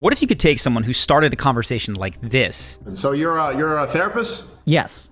What if you could take someone who started a conversation like this? So you're a therapist? Yes.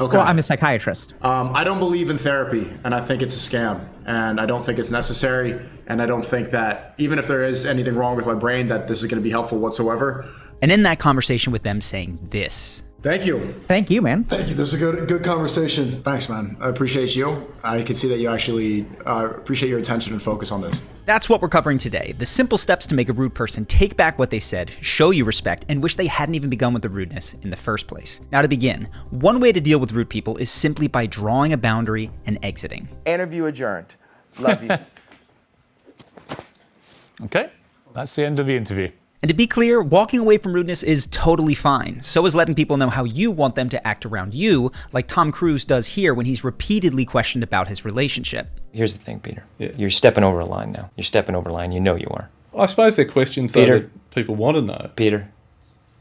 Okay. Well, I'm a psychiatrist. I don't believe in therapy, and I think it's a scam, and I don't think it's necessary, and I don't think that even if there is anything wrong with my brain, that this is going to be helpful whatsoever. And in that conversation with them saying this. Thank you. Thank you, man. Thank you. This is a good conversation. Thanks, man. I appreciate you. I can see that you actually appreciate your attention and focus on this. That's what we're covering today. The simple steps to make a rude person take back what they said, show you respect, and wish they hadn't even begun with the rudeness in the first place. Now to begin, one way to deal with rude people is simply by drawing a boundary and exiting. Interview adjourned. Love you. Okay, that's the end of the interview. And to be clear, walking away from rudeness is totally fine. So is letting people know how you want them to act around you, like Tom Cruise does here when he's repeatedly questioned about his relationship. Here's the thing, Peter. Yeah. You're stepping over a line now. You're stepping over a line. You know you are. I suppose they're questions though, that people want to know. Peter,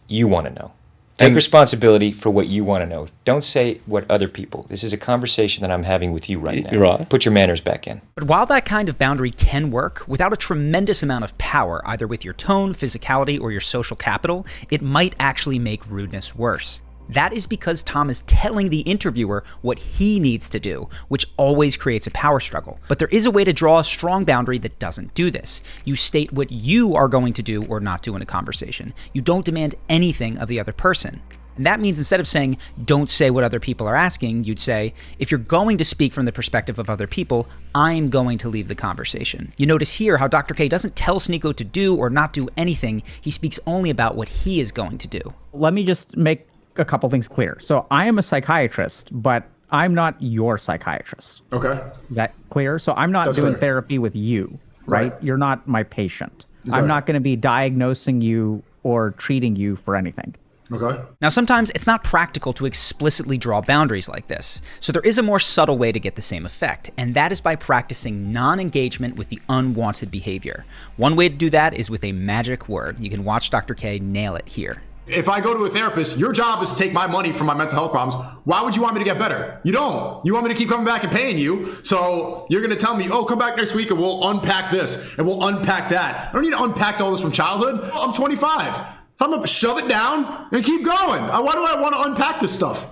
you want to know. Take responsibility for what you want to know. Don't say what other people. This is a conversation that I'm having with you right now. You're right. Put your manners back in. But while that kind of boundary can work, without a tremendous amount of power, either with your tone, physicality, or your social capital, it might actually make rudeness worse. That is because Tom is telling the interviewer what he needs to do, which always creates a power struggle. But there is a way to draw a strong boundary that doesn't do this. You state what you are going to do or not do in a conversation. You don't demand anything of the other person. And that means instead of saying, don't say what other people are asking, you'd say, if you're going to speak from the perspective of other people, I'm going to leave the conversation. You notice here how Dr. K doesn't tell Sneako to do or not do anything. He speaks only about what he is going to do. Let me just make a couple things clear. So I am a psychiatrist, but I'm not your psychiatrist. Okay. Is that clear? So I'm not doing therapy with you, right? You're not my patient. I'm not going to be diagnosing you or treating you for anything. Okay. Now, sometimes it's not practical to explicitly draw boundaries like this, so there is a more subtle way to get the same effect, and that is by practicing non-engagement with the unwanted behavior. One way to do that is with a magic word. You can watch Dr. K nail it here. If I go to a therapist, your job is to take my money from my mental health problems. Why would you want me to get better? You don't. You want me to keep coming back and paying you. So you're going to tell me, oh, come back next week and we'll unpack this and we'll unpack that. I don't need to unpack all this from childhood. I'm 25. I'm going to shove it down and keep going. Why do I want to unpack this stuff?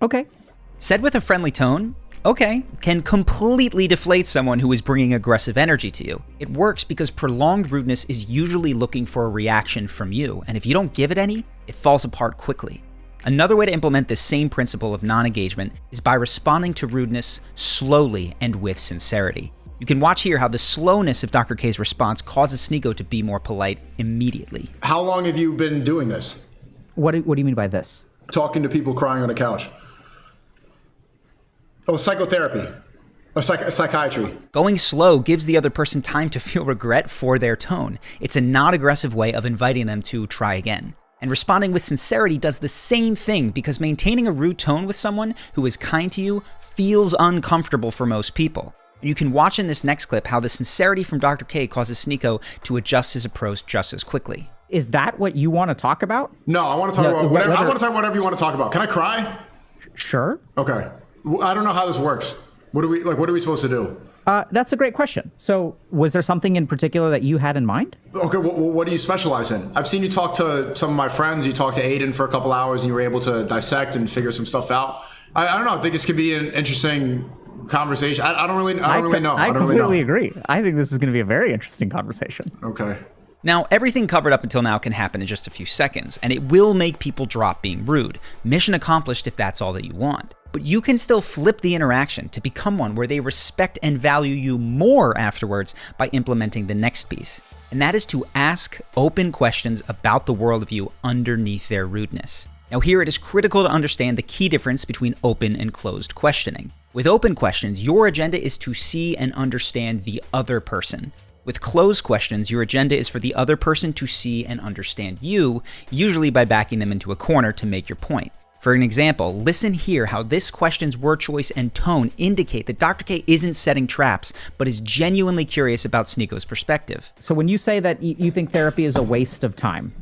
Okay. Said with a friendly tone, okay, can completely deflate someone who is bringing aggressive energy to you. It works because prolonged rudeness is usually looking for a reaction from you, and if you don't give it any, it falls apart quickly. Another way to implement this same principle of non-engagement is by responding to rudeness slowly and with sincerity. You can watch here how the slowness of Dr. K's response causes Sneako to be more polite immediately. How long have you been doing this? What do you mean by this? Talking to people crying on a couch. Oh, psychotherapy. Oh, psychiatry. Going slow gives the other person time to feel regret for their tone. It's a non-aggressive way of inviting them to try again. And responding with sincerity does the same thing because maintaining a rude tone with someone who is kind to you feels uncomfortable for most people. You can watch in this next clip how the sincerity from Dr. K causes Sneako to adjust his approach just as quickly. Is that what you want to talk about? No, I want to talk about whatever. I want to talk about whatever you want to talk about. Can I cry? Sure. Okay. I don't know how this works. What are we supposed to do? That's a great question. So was there something in particular that you had in mind? Okay, what do you specialize in? I've seen you talk to some of my friends. You talked to Aiden for a couple hours and you were able to dissect and figure some stuff out. I don't know. I think this could be an interesting conversation. I don't really know. I completely agree. I think this is going to be a very interesting conversation. Okay. Now, everything covered up until now can happen in just a few seconds, and it will make people drop being rude. Mission accomplished if that's all that you want. But you can still flip the interaction to become one where they respect and value you more afterwards by implementing the next piece. And that is to ask open questions about the worldview underneath their rudeness. Now here it is critical to understand the key difference between open and closed questioning. With open questions, your agenda is to see and understand the other person. With closed questions, your agenda is for the other person to see and understand you, usually by backing them into a corner to make your point. For an example, listen here how this question's word choice and tone indicate that Dr. K isn't setting traps, but is genuinely curious about Sneako's perspective. So when you say that you think therapy is a waste of time,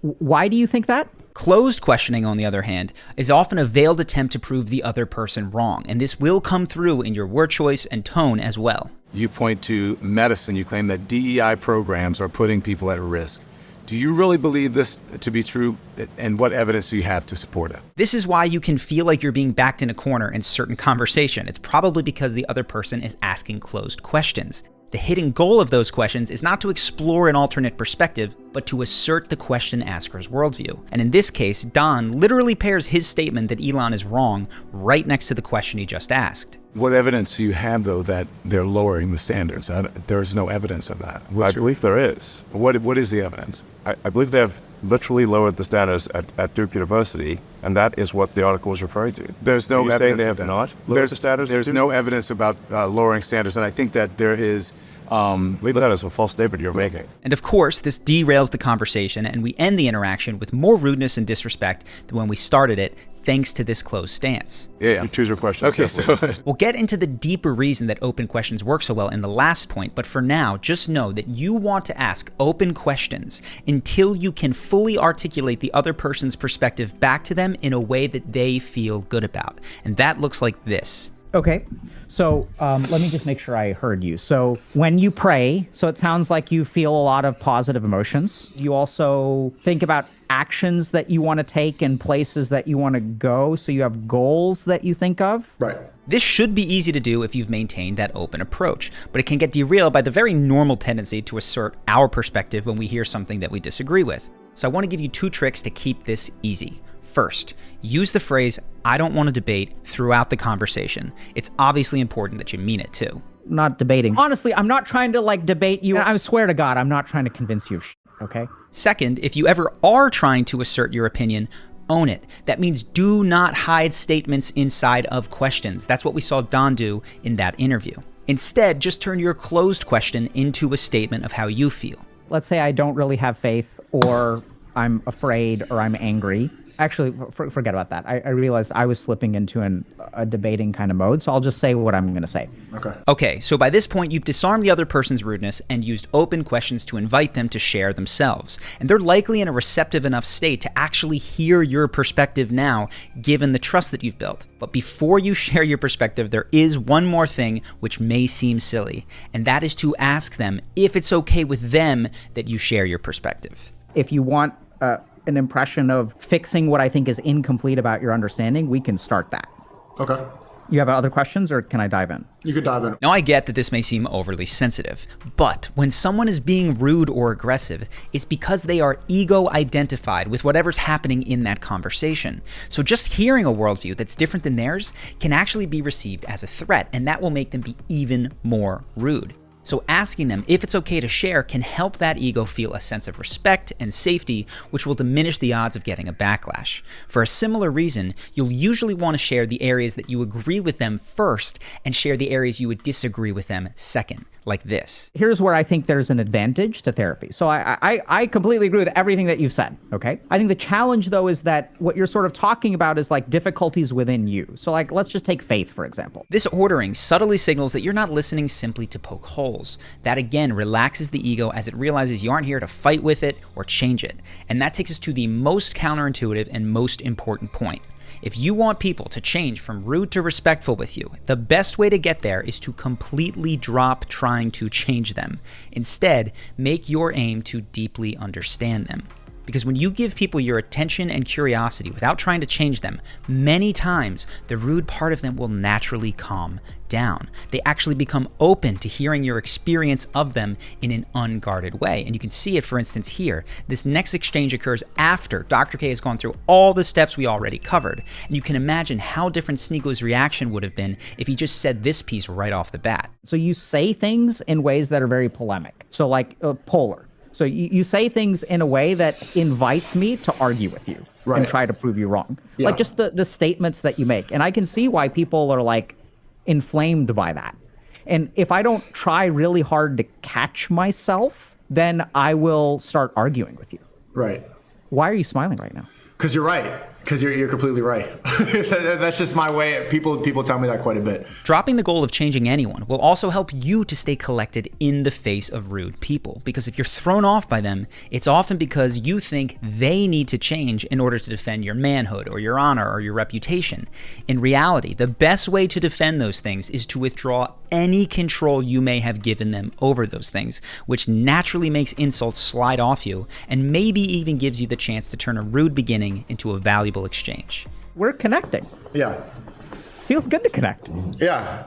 why do you think that? Closed questioning, on the other hand, is often a veiled attempt to prove the other person wrong, and this will come through in your word choice and tone as well. You point to medicine. You claim that DEI programs are putting people at risk. Do you really believe this to be true? And what evidence do you have to support it? This is why you can feel like you're being backed in a corner in certain conversation. It's probably because the other person is asking closed questions. The hidden goal of those questions is not to explore an alternate perspective, but to assert the question asker's worldview. And in this case, Don literally pairs his statement that Elon is wrong right next to the question he just asked. What evidence do you have, though, that they're lowering the standards? There's no evidence of that. I believe there is. What is the evidence? I believe they have literally lowered the standards at Duke University, and that is what the article is referring to. There's no evidence saying they of have that. not lowered the standards? There's no evidence about lowering standards, and I think that there is... I believe that is a false statement you're making. And of course, this derails the conversation, and we end the interaction with more rudeness and disrespect than when we started it, thanks to this closed stance. Yeah. You choose your question. Okay, so... We'll get into the deeper reason that open questions work so well in the last point, but for now, just know that you want to ask open questions until you can fully articulate the other person's perspective back to them in a way that they feel good about. And that looks like this. Okay, so let me just make sure I heard you. So when you pray, so it sounds like you feel a lot of positive emotions. You also think about actions that you want to take and places that you want to go. So you have goals that you think of. Right. This should be easy to do if you've maintained that open approach, but it can get derailed by the very normal tendency to assert our perspective when we hear something that we disagree with. So I want to give you 2 tricks to keep this easy. First, use the phrase, "I don't want to debate," throughout the conversation. It's obviously important that you mean it too. Not debating. Honestly, I'm not trying to debate you. I swear to God, I'm not trying to convince you of shit, okay? Second, if you ever are trying to assert your opinion, own it. That means do not hide statements inside of questions. That's what we saw Don do in that interview. Instead, just turn your closed question into a statement of how you feel. Let's say I don't really have faith, or I'm afraid, or I'm angry. Actually, forget about that. I realized I was slipping into a debating kind of mode, so I'll just say what I'm going to say. Okay, so by this point, you've disarmed the other person's rudeness and used open questions to invite them to share themselves. And they're likely in a receptive enough state to actually hear your perspective now, given the trust that you've built. But before you share your perspective, there is one more thing which may seem silly, and that is to ask them if it's okay with them that you share your perspective. If you want an impression of fixing what I think is incomplete about your understanding, we can start that. Okay. You have other questions, or can I dive in? You could dive in. Now, I get that this may seem overly sensitive, but when someone is being rude or aggressive, it's because they are ego-identified with whatever's happening in that conversation. So just hearing a worldview that's different than theirs can actually be received as a threat, and that will make them be even more rude. So asking them if it's okay to share can help that ego feel a sense of respect and safety, which will diminish the odds of getting a backlash. For a similar reason, you'll usually want to share the areas that you agree with them first and share the areas you would disagree with them second, like this. Here's where I think there's an advantage to therapy. So I completely agree with everything that you've said, okay? I think the challenge, though, is that what you're sort of talking about is difficulties within you. So let's just take faith, for example. This ordering subtly signals that you're not listening simply to poke holes. That again relaxes the ego as it realizes you aren't here to fight with it or change it. And that takes us to the most counterintuitive and most important point. If you want people to change from rude to respectful with you, the best way to get there is to completely drop trying to change them. Instead, make your aim to deeply understand them. Because when you give people your attention and curiosity without trying to change them, many times the rude part of them will naturally calm down. They actually become open to hearing your experience of them in an unguarded way. And you can see it, for instance, here. This next exchange occurs after Dr. K has gone through all the steps we already covered. And you can imagine how different Sneako's reaction would have been if he just said this piece right off the bat. So you say things in ways that are very polemic. So polar. So you say things in a way that invites me to argue with you and try to prove you wrong. Yeah. Like just the statements that you make. And I can see why people are inflamed by that. And if I don't try really hard to catch myself, then I will start arguing with you. Right. Why are you smiling right now? Because you're right. Because you're completely right. That's just my way. People tell me that quite a bit. Dropping the goal of changing anyone will also help you to stay collected in the face of rude people. Because if you're thrown off by them, it's often because you think they need to change in order to defend your manhood or your honor or your reputation. In reality, the best way to defend those things is to withdraw any control you may have given them over those things, which naturally makes insults slide off you and maybe even gives you the chance to turn a rude beginning into a valuable exchange. We're connecting. Yeah. Feels good to connect. Yeah.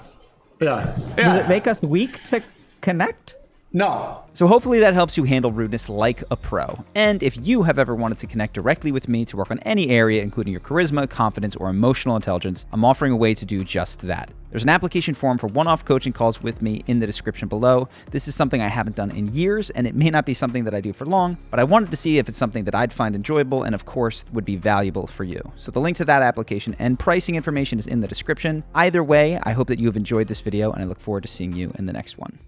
Yeah. Does it make us weak to connect? No. So hopefully that helps you handle rudeness like a pro. And if you have ever wanted to connect directly with me to work on any area, including your charisma, confidence, or emotional intelligence, I'm offering a way to do just that. There's an application form for one-off coaching calls with me in the description below. This is something I haven't done in years, and it may not be something that I do for long, but I wanted to see if it's something that I'd find enjoyable and, of course, would be valuable for you. So the link to that application and pricing information is in the description. Either way, I hope that you have enjoyed this video, and I look forward to seeing you in the next one.